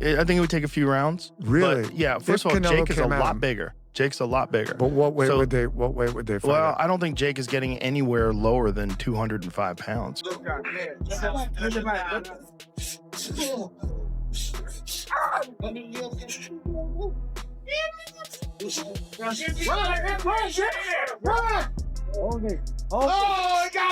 I think it would take a few rounds. Really? But yeah, first of all, Jake is a lot bigger. Jake's a lot bigger. But what weight would they fight Well, at? I don't think Jake is getting anywhere lower than 205 pounds. Oh, he got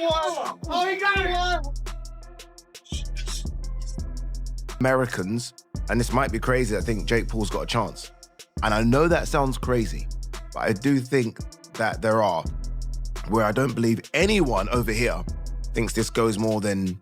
one! Oh, he got one! Americans, and this might be crazy, I think Jake Paul's got a chance. And I know that sounds crazy, but I do think that there are, where I don't believe anyone over here thinks this goes more than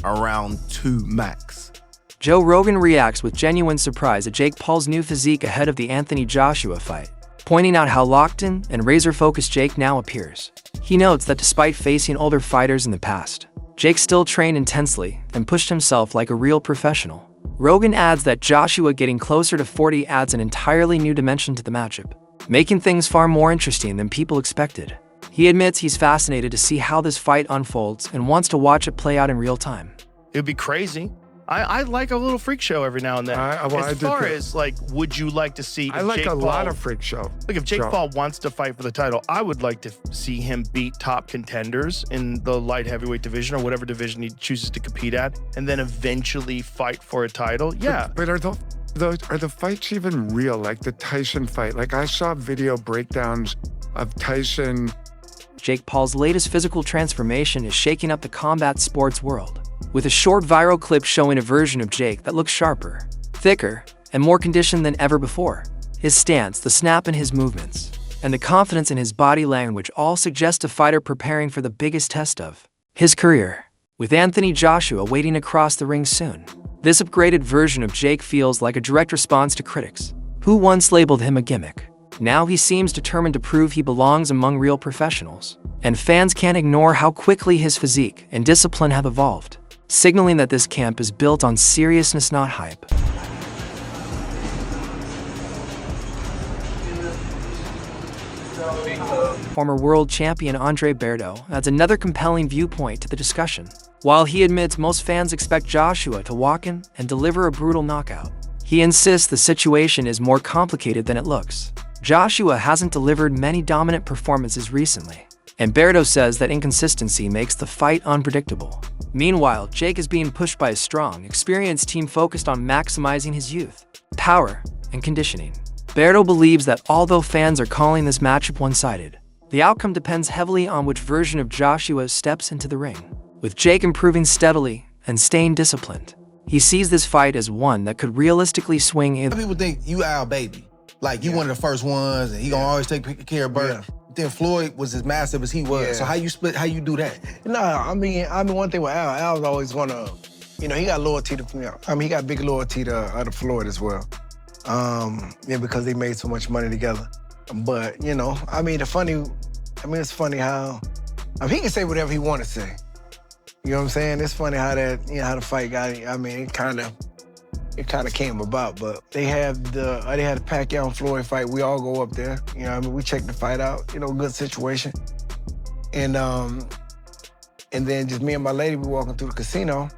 around 2 max. Joe Rogan reacts with genuine surprise at Jake Paul's new physique ahead of the Anthony Joshua fight, pointing out how locked in and razor-focused Jake now appears. He notes that despite facing older fighters in the past, Jake still trained intensely and pushed himself like a real professional. Rogan adds that Joshua getting closer to 40 adds an entirely new dimension to the matchup, making things far more interesting than people expected. He admits he's fascinated to see how this fight unfolds and wants to watch it play out in real time. It would be crazy. I like a little freak show every now and then. As far as, like, would you like to see... I like a lot of freak show. Like, if Jake Paul wants to fight for the title, I would like to see him beat top contenders in the light heavyweight division or whatever division he chooses to compete at, and then eventually fight for a title. Yeah. But are the fights even real? Like the Tyson fight? Like, I saw video breakdowns of Tyson. Jake Paul's latest physical transformation is shaking up the combat sports world, with a short viral clip showing a version of Jake that looks sharper, thicker, and more conditioned than ever before. His stance, the snap in his movements, and the confidence in his body language all suggest a fighter preparing for the biggest test of his career, with Anthony Joshua waiting across the ring soon. This upgraded version of Jake feels like a direct response to critics, who once labeled him a gimmick. Now he seems determined to prove he belongs among real professionals, and fans can't ignore how quickly his physique and discipline have evolved, signaling that this camp is built on seriousness, not hype. Former world champion Andre Berto adds another compelling viewpoint to the discussion. While he admits most fans expect Joshua to walk in and deliver a brutal knockout, he insists the situation is more complicated than it looks. Joshua hasn't delivered many dominant performances recently, and Berto says that inconsistency makes the fight unpredictable. Meanwhile, Jake is being pushed by a strong, experienced team focused on maximizing his youth, power, and conditioning. Berto believes that although fans are calling this matchup one-sided, the outcome depends heavily on which version of Joshua steps into the ring. With Jake improving steadily and staying disciplined, he sees this fight as one that could realistically swing in. People think you our baby. Like, you one of the first ones, and he gonna always take care of Bert. Then Floyd was as massive as he was. So how you do that? No, I mean, one thing with Al's always gonna, he got loyalty to me. I mean, he got big loyalty to Floyd as well. Because they made so much money together. But, I mean, it's funny how, he can say whatever he want to say. You know what I'm saying? It's funny how that, how the fight got, it kind of came about, but they had the Pacquiao and Floyd fight. We all go up there, we check the fight out, good situation. And then just me and my lady, we walking through the casino.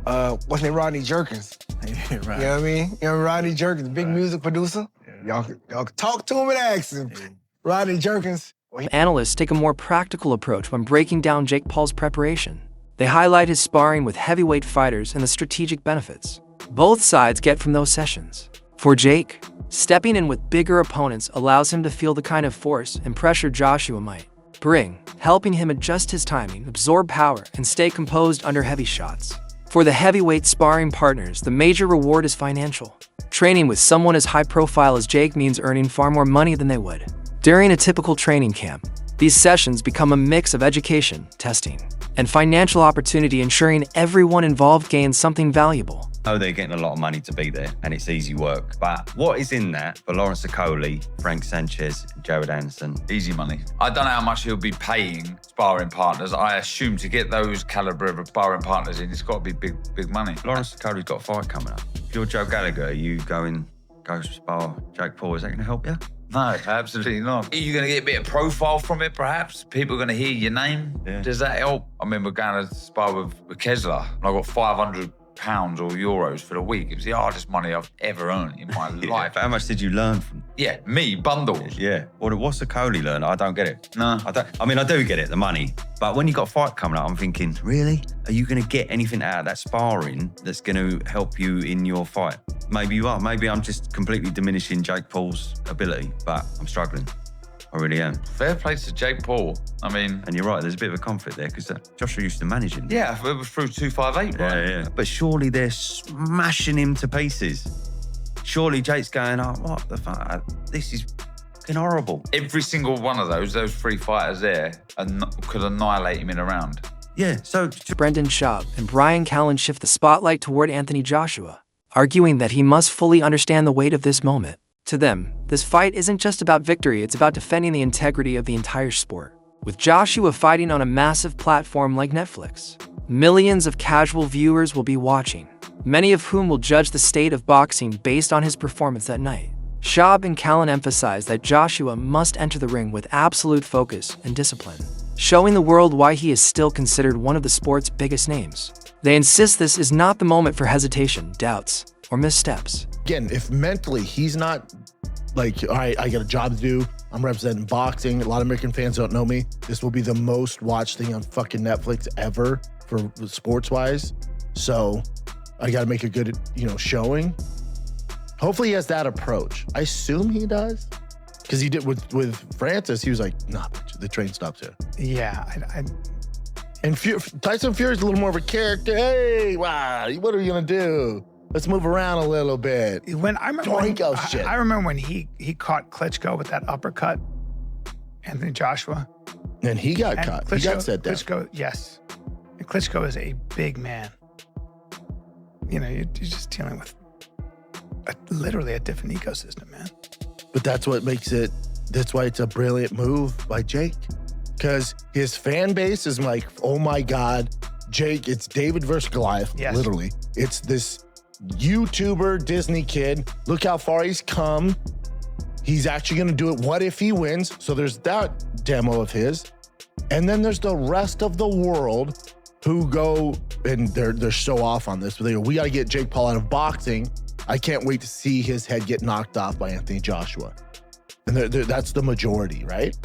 What's his name? Rodney Jerkins. Right. You know what I mean? Rodney Jerkins, big music producer. Yeah. Y'all can talk to him and ask him. Yeah. Rodney Jerkins. Analysts take a more practical approach when breaking down Jake Paul's preparation. They highlight his sparring with heavyweight fighters and the strategic benefits both sides get from those sessions. For Jake, stepping in with bigger opponents allows him to feel the kind of force and pressure Joshua might bring, helping him adjust his timing, absorb power, and stay composed under heavy shots. For the heavyweight sparring partners, the major reward is financial. Training with someone as high-profile as Jake means earning far more money than they would during a typical training camp. These sessions become a mix of education, testing, and financial opportunity, ensuring everyone involved gains something valuable. I know they're getting a lot of money to be there, and it's easy work. But what is in that for Lawrence Okoli, Frank Sanchez, Jared Anderson? Easy money. I don't know how much he'll be paying sparring partners. I assume to get those caliber of sparring partners in, it's got to be big money. Lawrence Okoli's got a fight coming up. If you're Joe Gallagher, you go spar Jake Paul, is that going to help you? No, absolutely not. Are you going to get a bit of profile from it, perhaps? People are going to hear your name? Yeah. Does that help? I remember going to spar with Kessler, and I got 500 pounds or euros for the week. It was the hardest money I've ever earned in my life. But how much did you learn from? Yeah, me, bundles. Yeah. What's the Coley learn? I don't get it. No. I do get it, the money. But when you got a fight coming up, I'm thinking, really? Are you going to get anything out of that sparring that's going to help you in your fight? Maybe you are. Maybe I'm just completely diminishing Jake Paul's ability, but I'm struggling. I really am. Fair play to Jake Paul. I mean... And you're right, there's a bit of a conflict there because Joshua used to manage him. Yeah, it was through 258, right? Yeah. But surely they're smashing him to pieces. Surely Jake's going, oh, what the fuck? This is fucking horrible. Every single one of those 3 fighters there could annihilate him in a round. Yeah, so... Brendan Schaub and Brian Callen shift the spotlight toward Anthony Joshua, arguing that he must fully understand the weight of this moment. To them, this fight isn't just about victory, it's about defending the integrity of the entire sport. With Joshua fighting on a massive platform like Netflix, millions of casual viewers will be watching, many of whom will judge the state of boxing based on his performance that night. Schaub and Callen emphasize that Joshua must enter the ring with absolute focus and discipline, showing the world why he is still considered one of the sport's biggest names. They insist this is not the moment for hesitation, doubts, or missteps. Again, if mentally he's not like, all right, I got a job to do, I'm representing boxing, a lot of American fans don't know me, this will be the most watched thing on fucking Netflix ever for sports-wise, so I gotta make a good, showing. Hopefully he has that approach. I assume he does, because he did with Francis, he was like, nah, bitch, the train stops here. Yeah, And Tyson Fury's a little more of a character. Hey, wow, what are you gonna do? Let's move around a little bit. I remember when he caught Klitschko with that uppercut, Anthony Joshua. And he got caught. He got set down. Klitschko, yes. And Klitschko is a big man. You're just dealing with literally a different ecosystem, man. But that's what makes it, that's why it's a brilliant move by Jake. Because his fan base is like, oh my God, Jake, it's David versus Goliath, yes. Literally. It's this YouTuber Disney kid. Look how far he's come. He's actually gonna do it. What if he wins? So there's that demo of his. And then there's the rest of the world who go, and they're so off on this, but they go, we gotta get Jake Paul out of boxing. I can't wait to see his head get knocked off by Anthony Joshua. And that's the majority, right?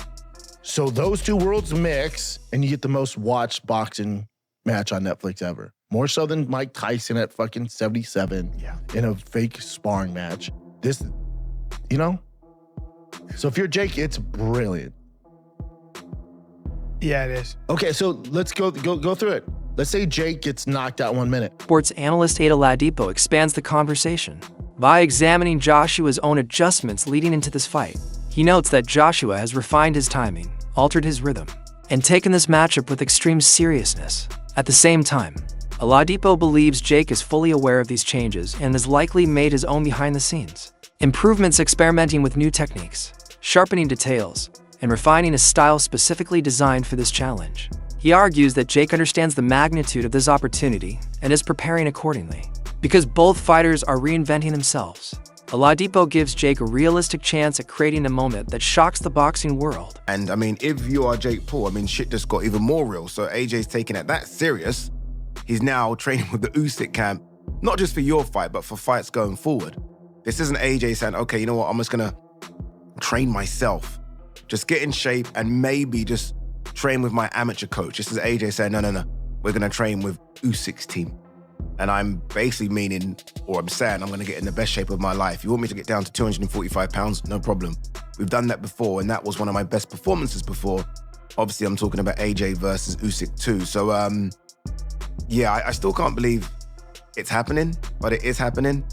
So those two worlds mix, and you get the most watched boxing match on Netflix ever. More so than Mike Tyson at fucking 77 in a fake sparring match. This, So if you're Jake, it's brilliant. Yeah, it is. Okay, so let's go through it. Let's say Jake gets knocked out 1 minute. Sports analyst Ada Ladipo expands the conversation by examining Joshua's own adjustments leading into this fight. He notes that Joshua has refined his timing, altered his rhythm, and taken this matchup with extreme seriousness. At the same time, Oladipo believes Jake is fully aware of these changes and has likely made his own behind the scenes improvements, experimenting with new techniques, sharpening details, and refining a style specifically designed for this challenge. He argues that Jake understands the magnitude of this opportunity and is preparing accordingly. Because both fighters are reinventing themselves, Oladipo gives Jake a realistic chance at creating a moment that shocks the boxing world. And I mean, if you are Jake Paul, shit just got even more real. So AJ's taking it that serious. He's now training with the Usyk camp, not just for your fight, but for fights going forward. This isn't AJ saying, okay, you know what, I'm just gonna train myself. Just get in shape and maybe just train with my amateur coach. This is AJ saying, no, we're gonna train with Usyk's team. And I'm basically meaning, or I'm saying, I'm gonna get in the best shape of my life. You want me to get down to 245 pounds? No problem. We've done that before, and that was one of my best performances before. Obviously, I'm talking about AJ versus Usyk too. So, yeah, I still can't believe it's happening, but it is happening.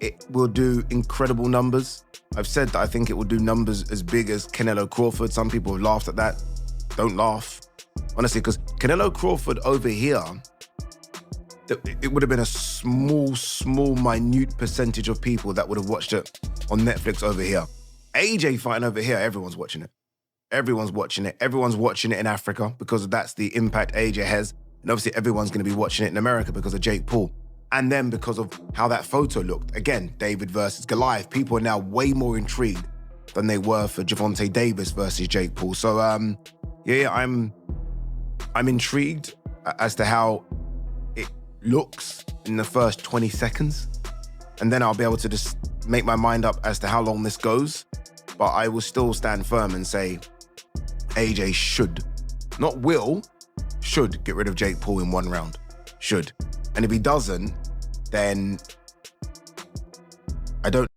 It will do incredible numbers. I've said that I think it will do numbers as big as Canelo Crawford. Some people have laughed at that. Don't laugh. Honestly, because Canelo Crawford over here, it would have been a small, minute percentage of people that would have watched it on Netflix over here. AJ fighting over here, everyone's watching it. Everyone's watching it. Everyone's watching it in Africa because that's the impact AJ has. And obviously everyone's going to be watching it in America because of Jake Paul. And then because of how that photo looked. Again, David versus Goliath. People are now way more intrigued than they were for Gervonta Davis versus Jake Paul. So, I'm intrigued as to how looks in the first 20 seconds. And then I'll be able to just make my mind up as to how long this goes. But I will still stand firm and say AJ should, not will, should get rid of Jake Paul in 1 round. Should. And if he doesn't, then I don't